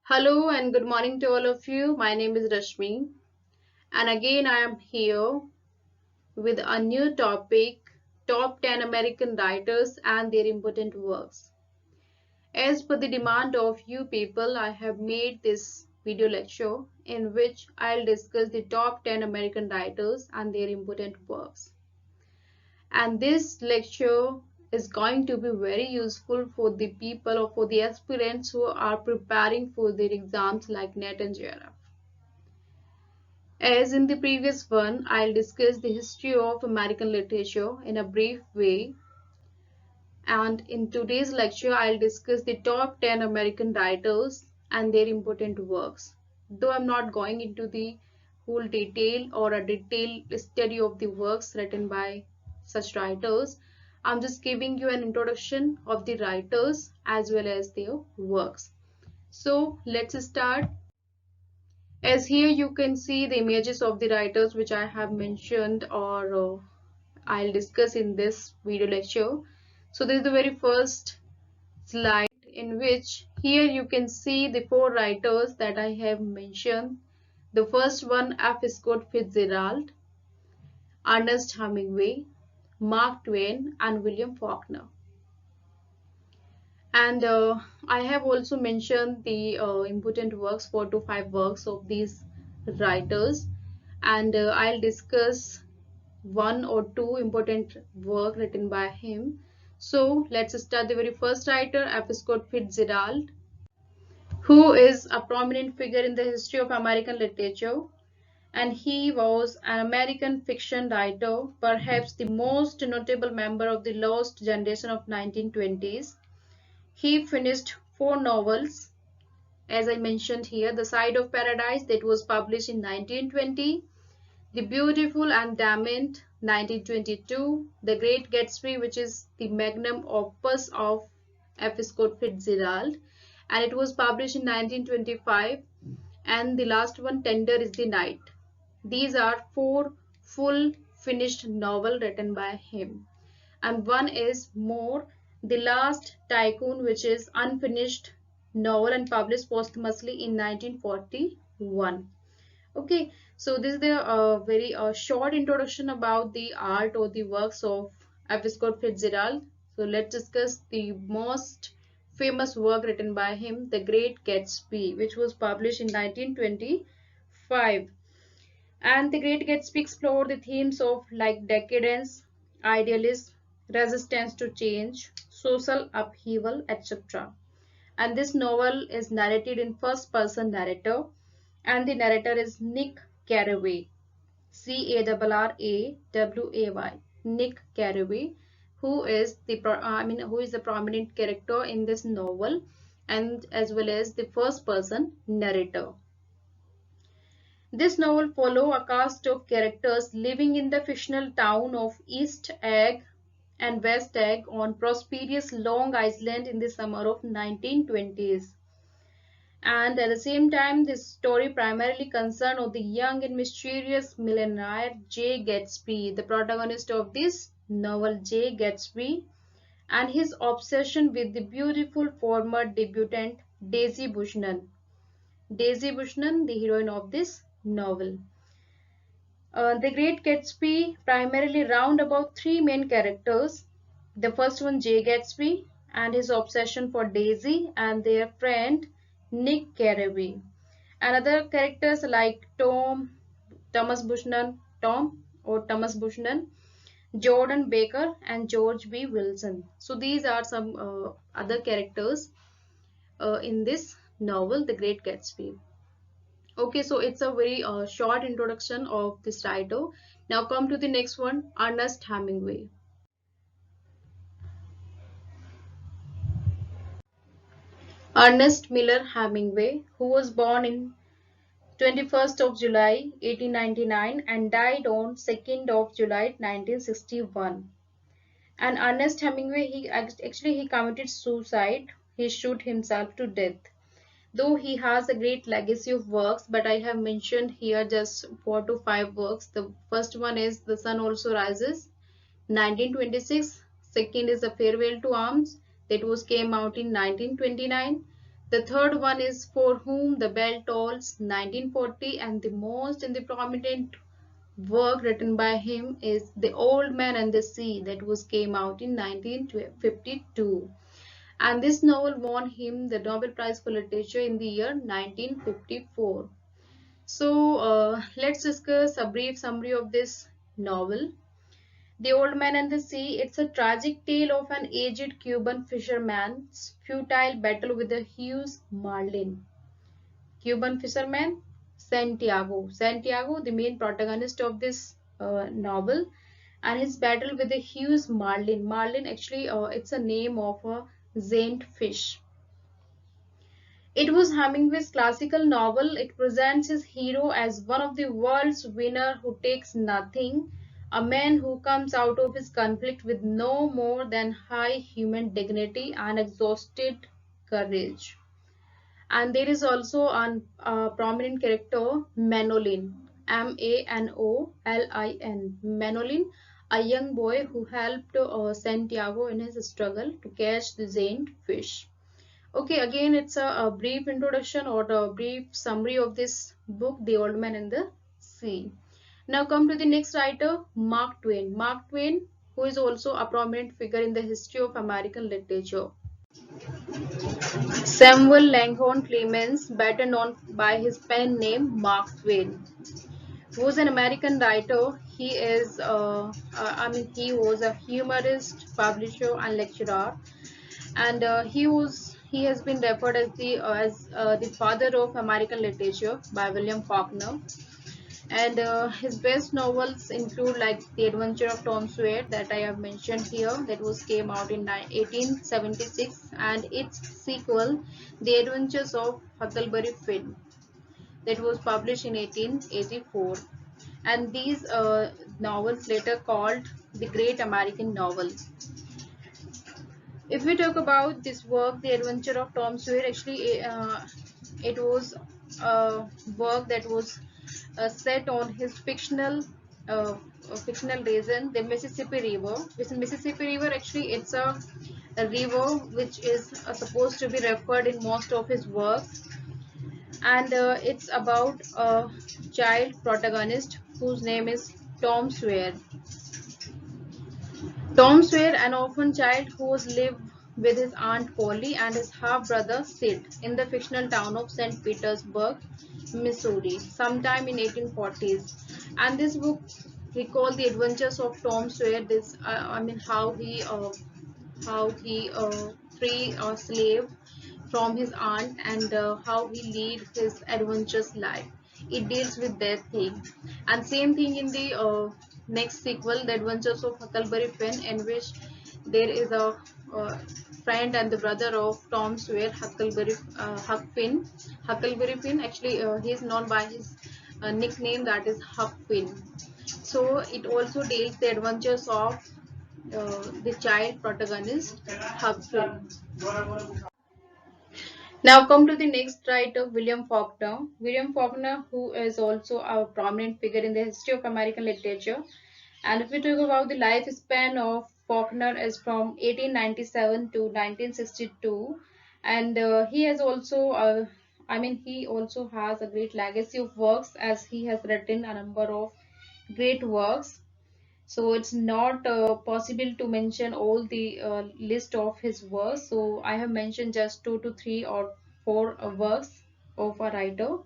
Hello and good morning to all of you. My name is Rashmi, and again I am here with a new topic, top 10 American writers and their important works. As per the demand of you people, I have made this video lecture in which I'll discuss the top 10 American writers and their important works. And this lecture is going to be very useful for the people or for the aspirants who are preparing for their exams like NET and JRF. As in the previous one, I'll discuss the history of American literature in a brief way, and in today's lecture, I'll discuss the top 10 American writers and their important works. Though I'm not going into the whole detail or a detailed study of the works written by such writers, I'm just giving you an introduction of the writers as well as their works. So let's start. As here you can see the images of the writers which I have mentioned or I'll discuss in this video lecture. So this is the very first slide in which here you can see the four writers that I have mentioned. The first one, F. Scott Fitzgerald, Ernest Hemingway, Mark Twain, and William Faulkner. And I have also mentioned the important works, 4 to 5 works of these writers, and I'll discuss one or two important work written by him. So let's start the very first writer, F. Scott Fitzgerald, who is a prominent figure in the history of American literature, and he was an American fiction writer, perhaps the most notable member of the lost generation of 1920s. He finished 4 novels, as I mentioned here, The Side of Paradise, that was published in 1920, The Beautiful and Damned, 1922, The Great Gatsby, which is the magnum opus of F. Scott Fitzgerald, and it was published in 1925, and the last one, Tender is the Night. These are 4 full finished novels written by him. And one is More, The Last Tycoon, which is unfinished novel and published posthumously in 1941. Okay, so this is the very short introduction about the art or the works of F. Scott Fitzgerald. So let's discuss the most famous work written by him, The Great Gatsby, which was published in 1925. And The Great Gatsby explored the themes of like decadence, idealism, resistance to change, social upheaval, etc. And this novel is narrated in first person narrator, and the narrator is Nick Carraway, Carraway, Nick Carraway, who is the prominent character in this novel, and as well as the first person narrator. This novel follows a cast of characters living in the fictional town of East Egg and West Egg on prosperous Long Island in the summer of 1920s. And at the same time, this story primarily concerned of the young and mysterious millionaire Jay Gatsby, the protagonist of this novel, Jay Gatsby, and his obsession with the beautiful former debutante Daisy Buchanan. Daisy Buchanan, the heroine of this novel. The Great Gatsby primarily round about 3 main characters. The first one, Jay Gatsby, and his obsession for Daisy and their friend Nick Carraway. And other characters like Thomas Buchanan, Jordan Baker, and George B. Wilson. So these are some other characters in this novel, The Great Gatsby. Okay, so it's a very short introduction of this writer. Now come to the next one, Ernest Hemingway. Ernest Miller Hemingway, who was born in 21st of July 1899 and died on 2nd of July 1961. And Ernest Hemingway, he committed suicide. He shot himself to death. Though he has a great legacy of works, but I have mentioned here just 4 to 5 works. The first one is The Sun Also Rises, 1926. Second is The Farewell to Arms, that was came out in 1929. The third one is For Whom the Bell Tolls, 1940, and the most and the prominent work written by him is The Old Man and the Sea, that was came out in 1952. And this novel won him the Nobel Prize for Literature in the year 1954. So let's discuss a brief summary of this novel. The Old Man and the Sea, it's a tragic tale of an aged Cuban fisherman's futile battle with a huge marlin. Cuban fisherman Santiago. Santiago, the main protagonist of this novel, and his battle with a huge marlin. Marlin actually, it's a name of a giant fish. It was Hemingway's classical novel. It presents his hero as one of the world's winner who takes nothing, a man who comes out of his conflict with no more than high human dignity and exhausted courage. And there is also a prominent character, Manolin, Manolin. Manolin, a young boy who helped Santiago in his struggle to catch the giant fish. Okay, again, it's a brief introduction or a brief summary of this book, The Old Man and the Sea. Now come to the next writer, Mark Twain. Mark Twain, who is also a prominent figure in the history of American literature. Samuel Langhorne Clemens, better known by his pen name Mark Twain, was an American writer. He was a humorist, publisher, and lecturer, and he has been referred as the father of American literature by William Faulkner. And his best novels include like The Adventure of Tom Sawyer that I have mentioned here, that was came out in 1876, and its sequel, The Adventures of Huckleberry Finn, that was published in 1884. And these novels later called the Great American Novel. If we talk about this work, The Adventure of Tom Sawyer, actually it was a work that was set on his fictional region, the Mississippi River. This Mississippi River, actually, it's a river which is supposed to be referred in most of his works, and it's about a child protagonist whose name is Tom Sawyer. Tom Sawyer, an orphan child who was lived with his aunt Polly and his half-brother Sid in the fictional town of St. Petersburg, Missouri, sometime in 1840s. And this book recalls the adventures of Tom Sawyer. How he free a slave from his aunt, and how he lead his adventurous life. It deals with that thing, and same thing in the next sequel, The Adventures of Huckleberry Finn, in which there is a uh, friend and the brother of Tom Sawyer, Huck Finn. Huckleberry Finn, actually, he is known by his nickname, that is Huck Finn. So it also deals the adventures of the child protagonist, Huck Finn. Now come to the next writer, William Faulkner. William Faulkner, who is also a prominent figure in the history of American literature. And if we talk about the lifespan of Faulkner is from 1897 to 1962, and he has also, he also has a great legacy of works, as he has written a number of great works. So it's not possible to mention all the list of his works. So I have mentioned just 2 to 3 or 4 works of a writer.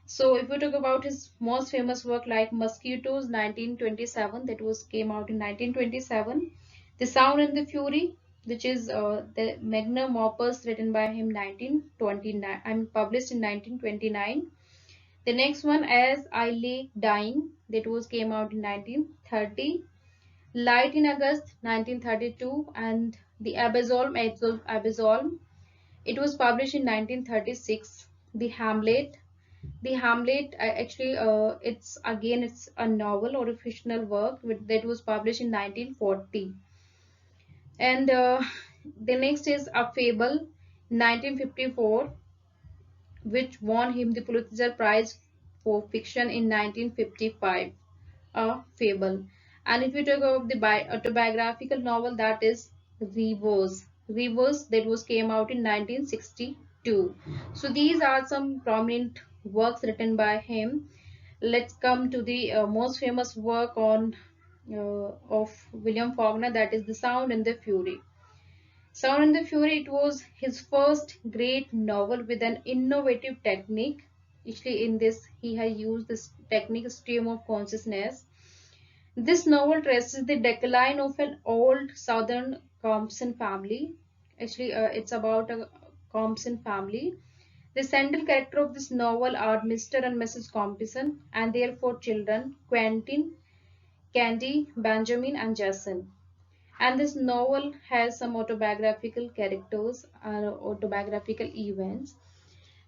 So if we talk about his most famous work like Mosquitoes 1927, that was came out in 1927, The Sound and the Fury, which is the magnum opus written by him 1929 and published in 1929. The next one, As I Lay Dying, that was came out in 1930. Light in August 1932, and The Abyssal, Abyssal. It was published in 1936. The Hamlet, actually, it's a novel or a fictional work that was published in 1940. And the next is A Fable, 1954, which won him the Pulitzer Prize for fiction in 1955. A Fable. And if we talk about the autobiographical novel, that is Reverse. Reverse, that was came out in 1960. too. So these are some prominent works written by him. Let's come to the most famous work on of William Faulkner, that is The Sound and the Fury. Sound and the Fury, it was his first great novel with an innovative technique. Actually, in this, he has used this technique, stream of consciousness. This novel traces the decline of an old Southern Compson family. Actually, it's about a Compson family. The central character of this novel are Mr. and Mrs. Compson and their four children, Quentin, Candy, Benjamin, and Jason. And this novel has some autobiographical characters or autobiographical events.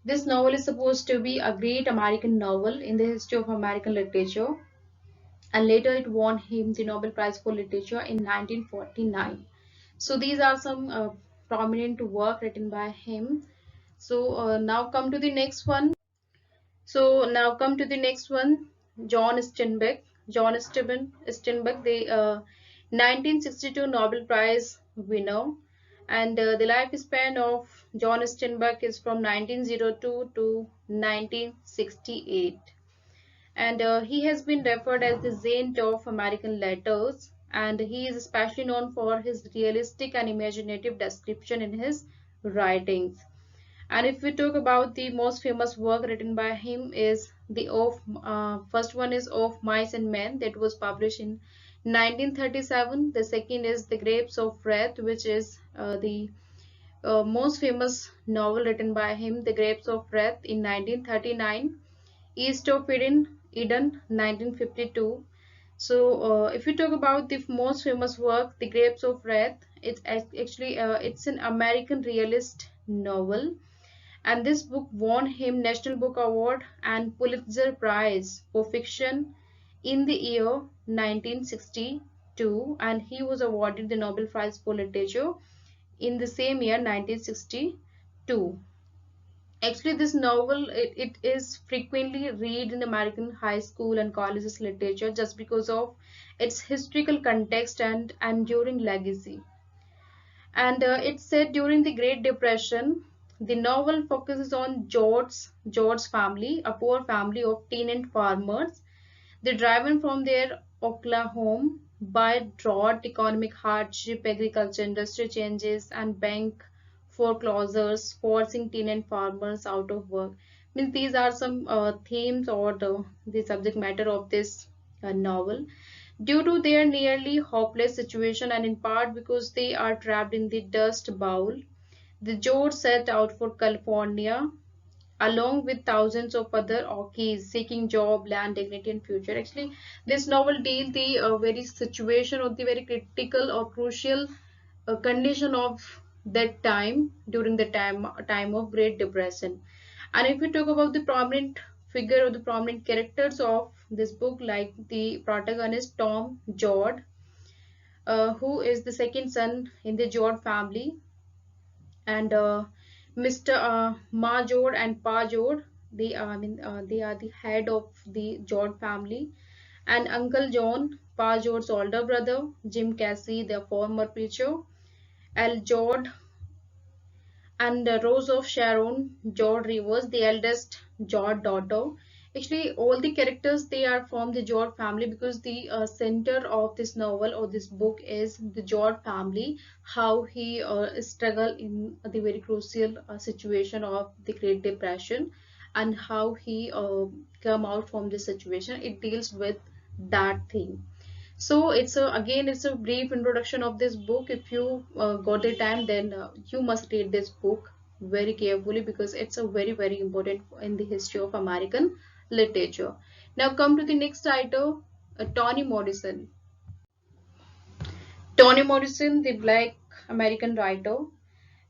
This novel is supposed to be a great American novel in the history of American literature, and later it won him the Nobel Prize for Literature in 1949. So these are some prominent work written by him. So now come to the next one. John Steinbeck. John Steinbeck, the 1962 Nobel Prize winner, and the lifespan of John Steinbeck is from 1902 to 1968, and he has been referred as the saint of American letters, and he is especially known for his realistic and imaginative description in his writings. And if we talk about the most famous work written by him is the of first one is Of Mice and Men, that was published in 1937. The second is The Grapes of Wrath, which is the most famous novel written by him, The Grapes of Wrath, in 1939. East of Eden, 1952. So if we talk about the most famous work, The Grapes of Wrath, it's an American realist novel, and this book won him National Book Award and Pulitzer Prize for fiction in the year 1962, and he was awarded the Nobel Prize for Literature in the same year 1962. Actually, this novel, it is frequently read in American high school and colleges literature just because of its historical context and enduring legacy. And it's set during the Great Depression. The novel focuses on George's family, a poor family of tenant farmers. They're driven from their Oklahoma by drought, economic hardship, agriculture industry changes, and bank foreclosures, forcing tenant farmers out of work. Means these are some themes or the subject matter of this novel. Due to their nearly hopeless situation, and in part because they are trapped in the Dust Bowl, the George set out for California along with thousands of other Okies seeking job, land, dignity, and future. Actually, this novel deals the very situation or the very critical or crucial condition of that time during the time of Great Depression. And if we talk about the prominent figure or the prominent characters of this book, like the protagonist Tom Jord, who is the second son in the Jord family, and Mr. Ma Jord and Pa Jord, they are the head of the Jord family, and Uncle John, Pa Jord's older brother, Jim Casey, the former preacher, Al Jord, and Rose of Sharon, George Rivers, the eldest George daughter. Actually, all the characters, they are from the George family, because the center of this novel or this book is the George family, how he struggled in the very crucial situation of the Great Depression, and how he come out from this situation. It deals with that thing. So it's a brief introduction of this book. If you got the time, then you must read this book very carefully, because it's a very important in the history of American literature. Now come to the next writer, Toni Morrison. Toni Morrison, the Black American writer,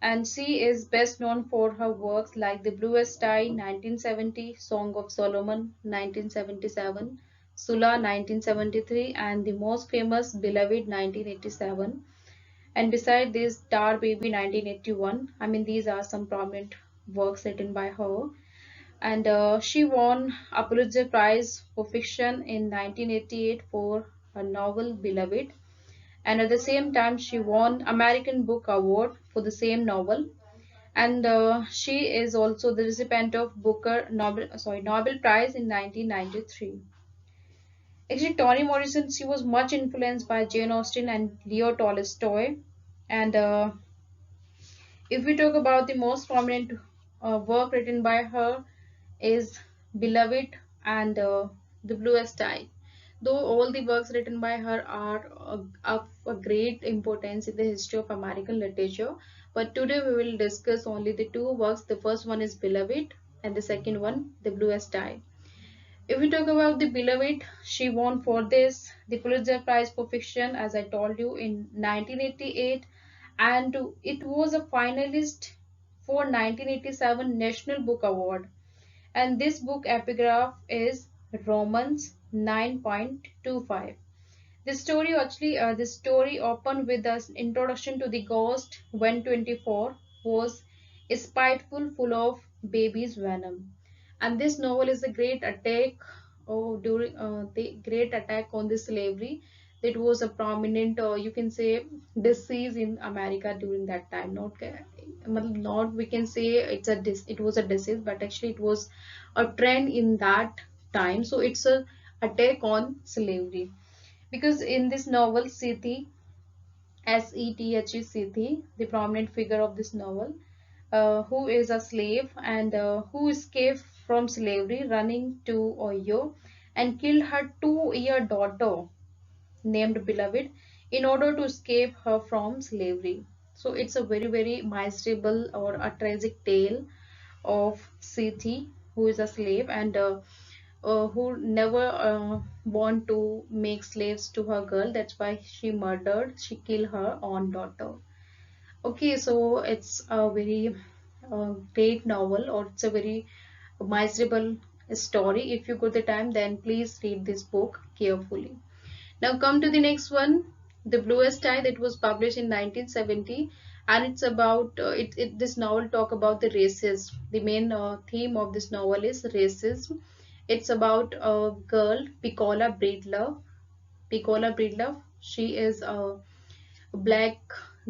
and she is best known for her works like The Bluest Eye 1970, Song of Solomon 1977, Sula 1973, and the most famous Beloved 1987. And beside this, Tar Baby 1981. I mean, these are some prominent works written by her. And she won a Pulitzer Prize for fiction in 1988 for her novel Beloved, and at the same time she won American Book Award for the same novel. and she is also the recipient of Nobel Prize in 1993. Actually, Toni Morrison, she was much influenced by Jane Austen and Leo Tolstoy. And if we talk about the most prominent work written by her is Beloved and The Bluest Eye. Though all the works written by her are of a great importance in the history of American literature, but today we will discuss only the two works. The first one is Beloved and the second one, The Bluest Eye. If we talk about The Beloved, she won for this the Pulitzer Prize for Fiction, as I told you, in 1988, and it was a finalist for 1987 National Book Award. And this book epigraph is Romans 9.25. This story opened with an introduction to the ghost when 24 was spiteful, full of baby's venom. And this novel is a great attack during the great attack on the slavery that was a prominent, you can say, disease in America during that time. Not we can say it was a disease, but actually it was a trend in that time. So it's a attack on slavery, because in this novel Sethi, Sethi, the prominent figure of this novel, who is a slave and who escaped from slavery running to Ohio and killed her 2-year daughter named Beloved in order to escape her from slavery. So it's a very miserable or a tragic tale of Sethi, who is a slave and who never want to make slaves to her girl. That's why she killed her own daughter. Okay, so it's a very great novel, or it's a very miserable story. If you got the time, then please read this book carefully. Now come to the next one, The Bluest Eye, that was published in 1970, and it's about this novel talk about the racism. The main theme of this novel is racism. It's about a girl, Piccola Breedlove. Piccola Breedlove. She is a black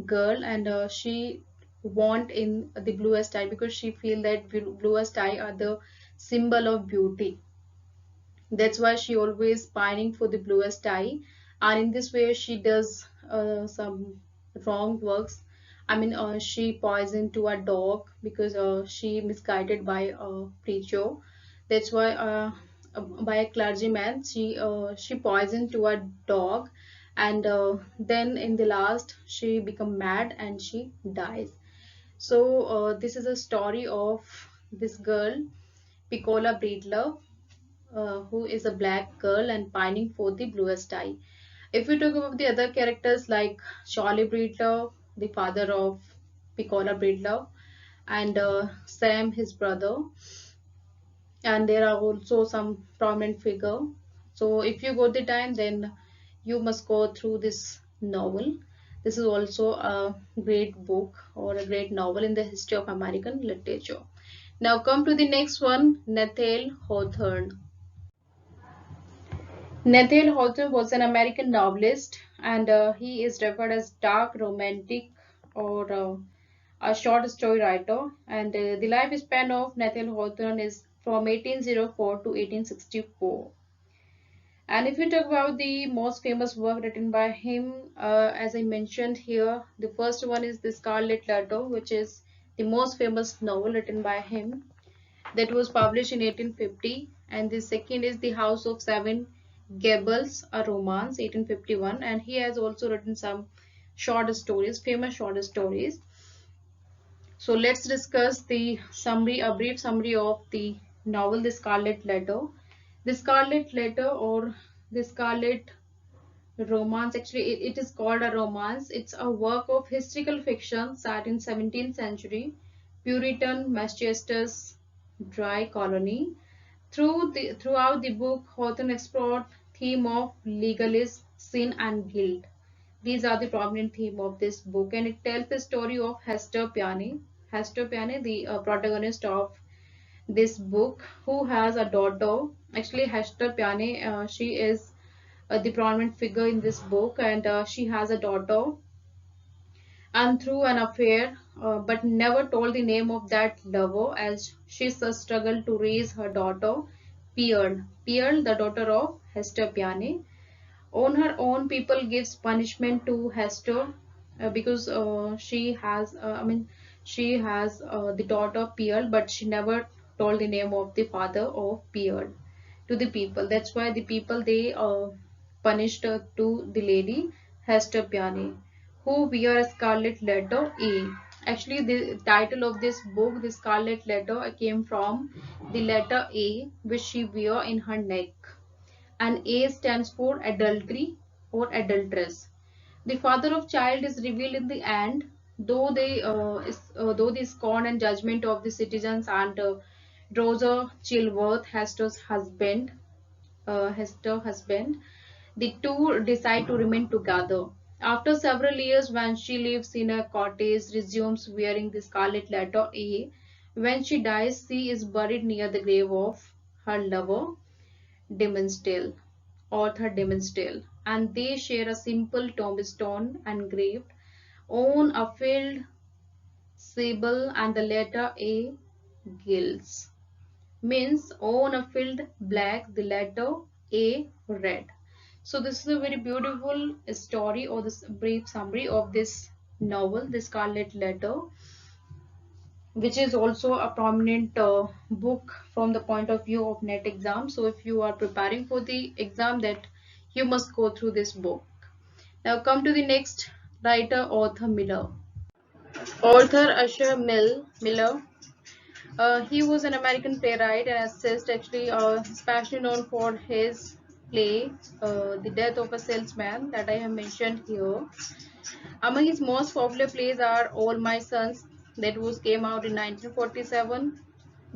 girl, and she want in the bluest eye because she feel that bluest eye are the symbol of beauty. That's why she always pining for the bluest eye, and in this way she does some wrong works. I mean, she poisoned to a dog because she misguided by a preacher. That's why by a clergyman, she poisoned to a dog, and then in the last she become mad and she dies. So this is a story of this girl, Piccola Breedlove, who is a black girl and pining for the bluest eye. If we talk about the other characters like Charlie Breedlove, the father of Piccola Breedlove, and Sam, his brother, and there are also some prominent figure. So if you got the time, then you must go through this novel. This is also a great book or a great novel in the history of American literature. Now come to the next one, Nathaniel Hawthorne. Nathaniel Hawthorne was an American novelist, and he is referred as dark romantic or a short story writer. And the lifespan of Nathaniel Hawthorne is from 1804 to 1864. And if we talk about the most famous work written by him, as I mentioned here, the first one is The Scarlet Letter, which is the most famous novel written by him, that was published in 1850. And the second is The House of Seven Gables, a romance, 1851. And he has also written some short stories, famous short stories. So let's discuss the summary, a brief summary of the novel The Scarlet Letter. The Scarlet Letter, or The Scarlet Romance, actually it is called a romance. It's a work of historical fiction set in 17th century Puritan Massachusetts dry colony. Throughout the book, Hawthorne explored theme of legalism, sin, and guilt. These are the prominent theme of this book, and it tells the story of Hester Piane. Hester Piane, the protagonist of this book, who has a daughter. Actually, Hester Piane, she is the prominent figure in this book, and she has a daughter, and through an affair, but never told the name of that lover as she struggled to raise her daughter, Pearl. Pearl, the daughter of Hester Piane. On her own, people gives punishment to Hester because she has the daughter Pearl, but she never told the name of the father of Pearl to the people. That's why the people they punished to the lady Hester Piane, who wear a scarlet letter A. Actually, the title of this book, the Scarlet Letter, came from the letter A, which she wear in her neck, and A stands for adultery or adulteress. The father of child is revealed in the end, though the scorn and judgment of the citizens and Rosa Chilworth, Hester husband, the two decide to remain together. After several years, when she lives in a cottage, resumes wearing the scarlet letter A. When she dies, she is buried near the grave of her lover, Dimmesdale, Arthur Dimmesdale, and they share a simple tombstone engraved on a field sable and the letter A gills. Means on a field black, the letter A red. So this is a very beautiful story or this brief summary of this novel, The Scarlet Letter, which is also a prominent book from the point of view of NET exam. So if you are preparing for the exam, that you must go through this book. Now come to the next writer, Arthur Miller. Arthur Asher Miller. He was an American playwright and essayist, actually especially known for his play, The Death of a Salesman, that I have mentioned here. Among his most popular plays are All My Sons, that was came out in 1947,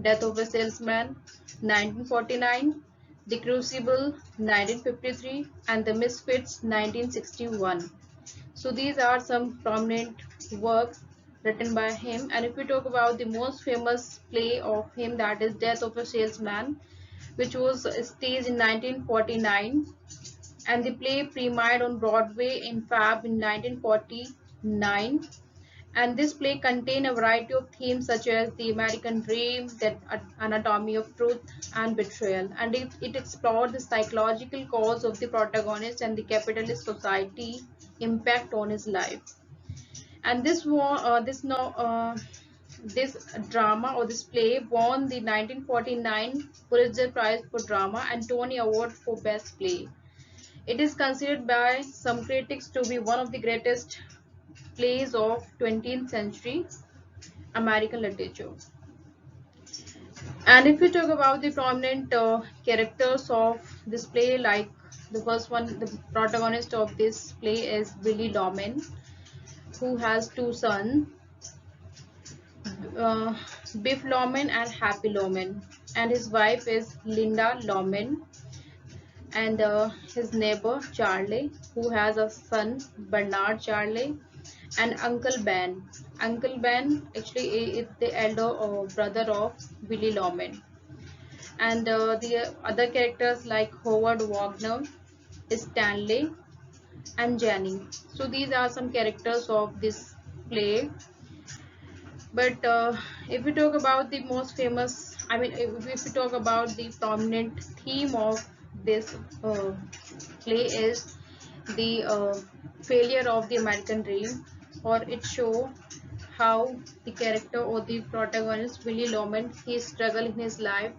Death of a Salesman, 1949, The Crucible, 1953, and The Misfits, 1961. So these are some prominent works written by him. And if we talk about the most famous play of him, that is Death of a Salesman, which was staged in 1949, and the play premiered on Broadway in Feb in 1949. And this play contained a variety of themes such as the American dream, the anatomy of truth, and betrayal. And it explored the psychological cause of the protagonist and the capitalist society impact on his life. And this drama or this play won the 1949 Pulitzer Prize for Drama and Tony Award for Best Play. It is considered by some critics to be one of the greatest plays of 20th century American literature. And if we talk about the prominent characters of this play, like the first one, the protagonist of this play is Willie Loman, who has two sons, uh, Biff Loman and Happy Loman, and his wife is Linda Loman, and his neighbor Charlie, who has a son, Bernard Charlie, and Uncle Ben. Uncle Ben actually is the elder brother of Willie Loman. And the other characters like Howard Wagner, Stanley, and Jenny. So these are some characters of this play. But if we talk about the most famous, if we talk about the prominent theme of this play is the failure of the American dream, or it show how the character or the protagonist Willie Loman, he struggle in his life.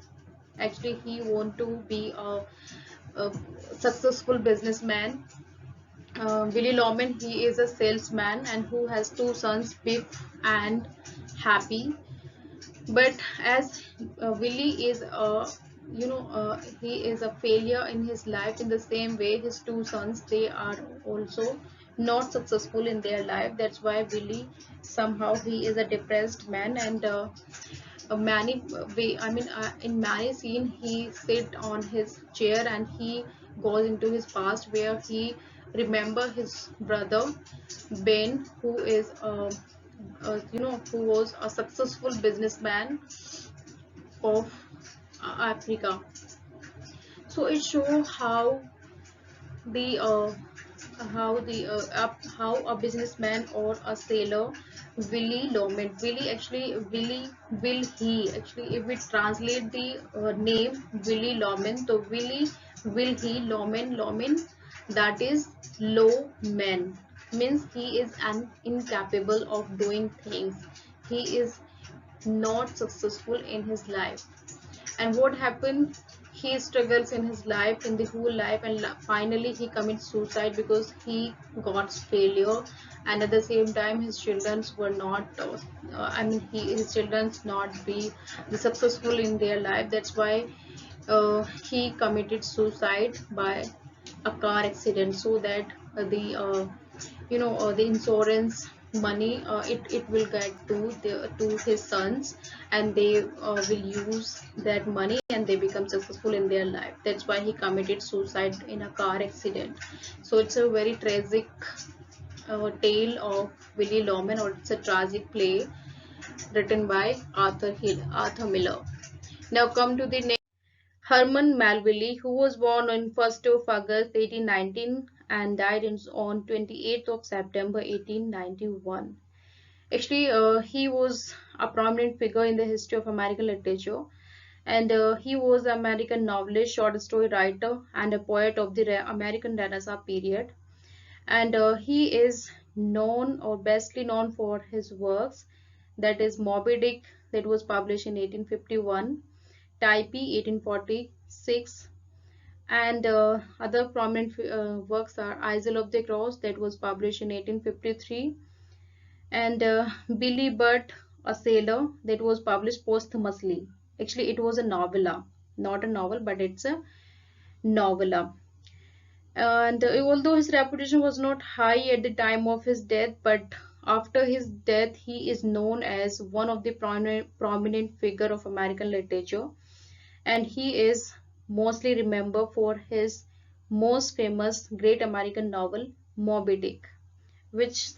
Actually, he want to be a successful businessman. Willie Loman, he is a salesman and who has two sons, Biff and Happy. But as Willie is he is a failure in his life, in the same way his two sons, they are also not successful in their life. That's why Willie, somehow he is a depressed man, and many way in many scene he sit on his chair and he goes into his past, where he remember his brother Ben, who is who was a successful businessman of Africa. So it shows how the how a businessman or a sailor, Willy Loman. If we translate the name Willy Loman, so will he Loman, that is low man, means he is incapable of doing things. He is not successful in his life. And what happened, he struggles in his life, in the whole life, and finally he commits suicide because he got failure. And at the same time his children were not his children not be successful in their life. That's why he committed suicide by a car accident, so that the insurance money, it will get to his sons, and they will use that money and they become successful in their life. That's why he committed suicide in a car accident. So it's a very tragic tale of Willy Loman, or it's a tragic play written by Arthur Miller. Now come to the next. Herman Melville, who was born on 1st of August 1819 and died on 28th of September 1891. Actually, he was a prominent figure in the history of American literature, and he was an American novelist, short story writer, and a poet of the American Renaissance period. And he is known, or bestly known, for his works, that is Moby Dick, that was published in 1851, Typee 1846, and other prominent works are Isle of the Cross, that was published in 1853, and Billy Budd, a Sailor, that was published posthumously. Actually, it was a novella, not a novel, but it's a novella. And although his reputation was not high at the time of his death, but after his death he is known as one of the prominent figure of American literature, and he is mostly remembered for his most famous great American novel Moby Dick, which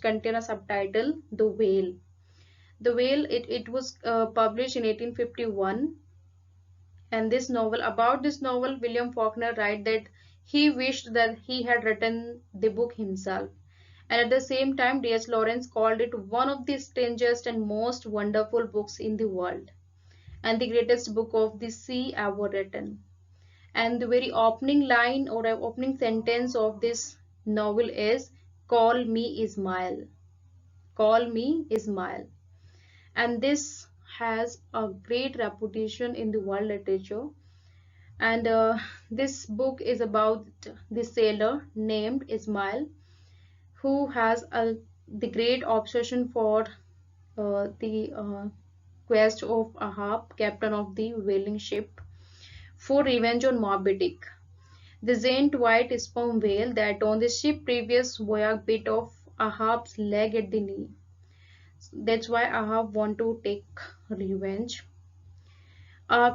contain a subtitle The Whale. The Whale, it was published in 1851, and about this novel William Faulkner write that he wished that he had written the book himself, and at the same time D.S. Lawrence called it one of the strangest and most wonderful books in the world, and the greatest book of the sea ever written. And the very opening line, or opening sentence of this novel is, "Call me Ismail. Call me Ismail." And this has a great reputation in the world literature. And this book is about the sailor named Ismail, who has the great obsession for the quest of Ahab, captain of the whaling ship, for revenge on Moby Dick, the giant white sperm whale that on the ship previous voyage bit off Ahab's leg at the knee. That's why Ahab want to take revenge.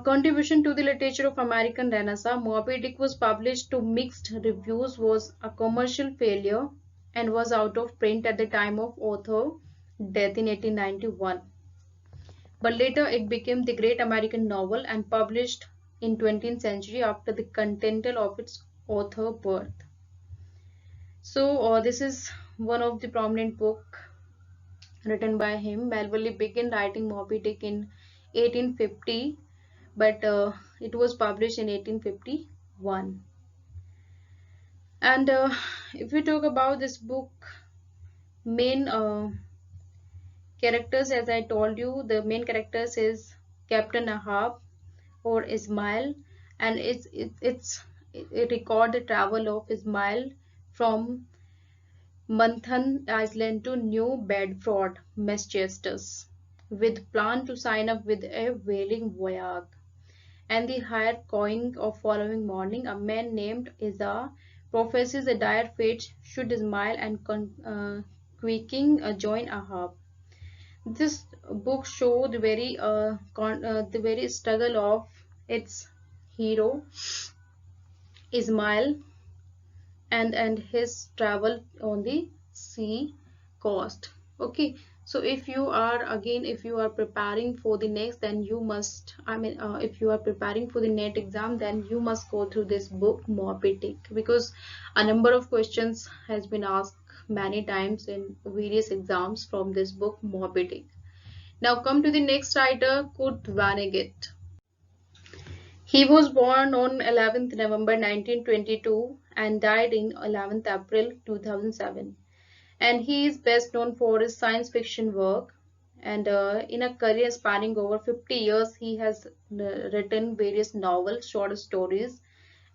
Contribution to the literature of American Renaissance, Moby Dick was published to mixed reviews, was a commercial failure, and was out of print at the time of author death in 1891. But later it became the great American novel and published in 20th century after the contentious of its author birth. So this is one of the prominent book written by him. Melville began writing Moby Dick in 1850, but it was published in 1851. And if we talk about this book, main characters, as I told you, the main characters is Captain Ahab, or Ismail, and it record the travel of Ismail from Manthan Island to New Bedford, Massachusetts, with plan to sign up with a whaling voyage. And the higher going of following morning, a man named Isa prophesies a dire fate should Ismail and quaking join Ahab. This book showed the very struggle of its hero Ismail and his travel on the sea coast. Okay, so if you are preparing for the next, then you must, if you are preparing for the NET exam, then you must go through this book Moby Dick, because A number of questions has been asked many times in various exams from this book, Moby Dick. Now come to the next writer, Kurt Vonnegut. He was born on 11th November 1922 and died in 11th April 2007. And he is best known for his science fiction work. And in a career spanning over 50 years, he has written various novels, short stories,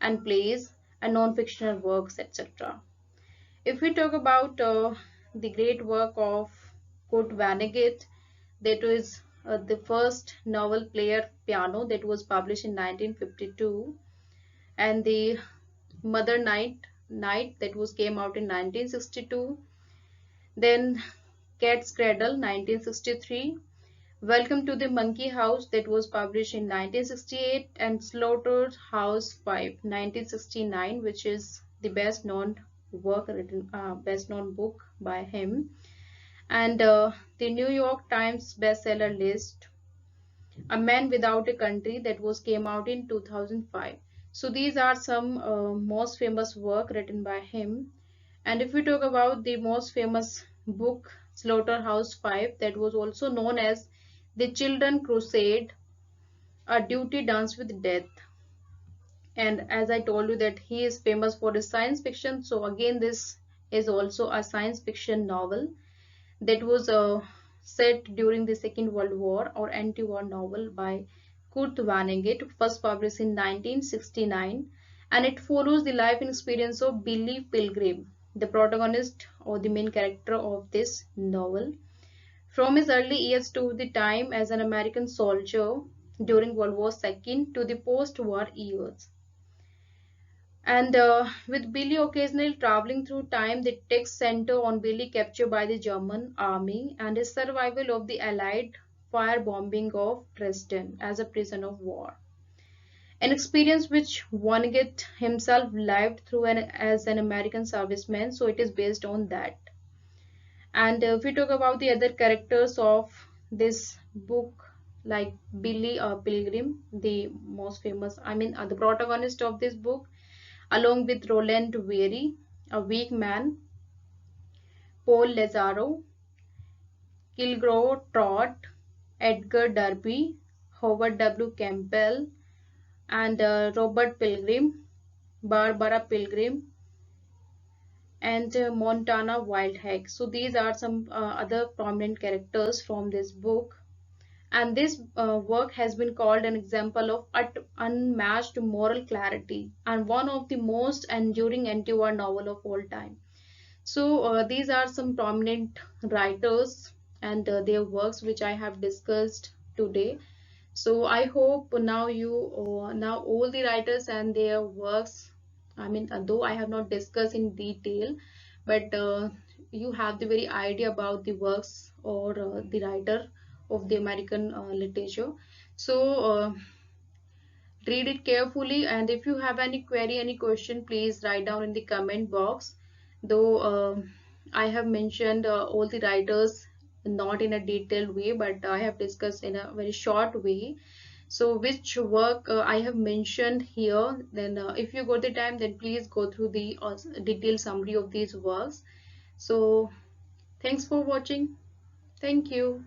and plays, and non-fictional works, etc. If we talk about the great work of Kurt Vonnegut, that was the first novel Player Piano that was published in 1952, and the Mother Night that was came out in 1962. Then Cat's Cradle 1963, Welcome to the Monkey House that was published in 1968, and Slaughterhouse 5 1969, which is the best known best known book by him, and the New York Times bestseller list, A Man Without a Country that was came out in 2005. So these are some most famous work written by him. And if we talk about the most famous book, Slaughterhouse 5, that was also known as The Children Crusade, A Duty Dance with Death. And as I told you that he is famous for his science fiction, so again this is also a science fiction novel that was set during the Second World War, or anti-war novel by Kurt Vonnegut, first published in 1969, and it follows the life and experience of Billy Pilgrim, the protagonist or the main character of this novel, from his early years to the time as an American soldier during World War II to the post-war years. And with Billy occasionally traveling through time, the text center on Billy captured by the German army and his survival of the Allied firebombing of Dresden as a prisoner of war. An experience which Vonnegut himself lived through as an American serviceman, so it is based on that. And if we talk about the other characters of this book, like Billy Pilgrim, the most famous, the protagonist of this book, along with Roland Weary, a weak man, Paul Lazaro, Kilgore Trott, Edgar Derby, Howard W. Campbell, and Robert Pilgrim, Barbara Pilgrim, and Montana Wildhack. So these are some other prominent characters from this book. And this work has been called an example of unmatched moral clarity and one of the most enduring anti-war novel of all time. So these are some prominent writers and their works which I have discussed today. So I hope now all the writers and their works, though I have not discussed in detail, but you have the very idea about the works or the writer of the American literature. So read it carefully, and if you have any query, any question, please write down in the comment box. Though I have mentioned all the writers not in a detailed way, but I have discussed in a very short way. So which work I have mentioned here, then if you got the time, then please go through the detailed summary of these works. So thanks for watching. Thank you.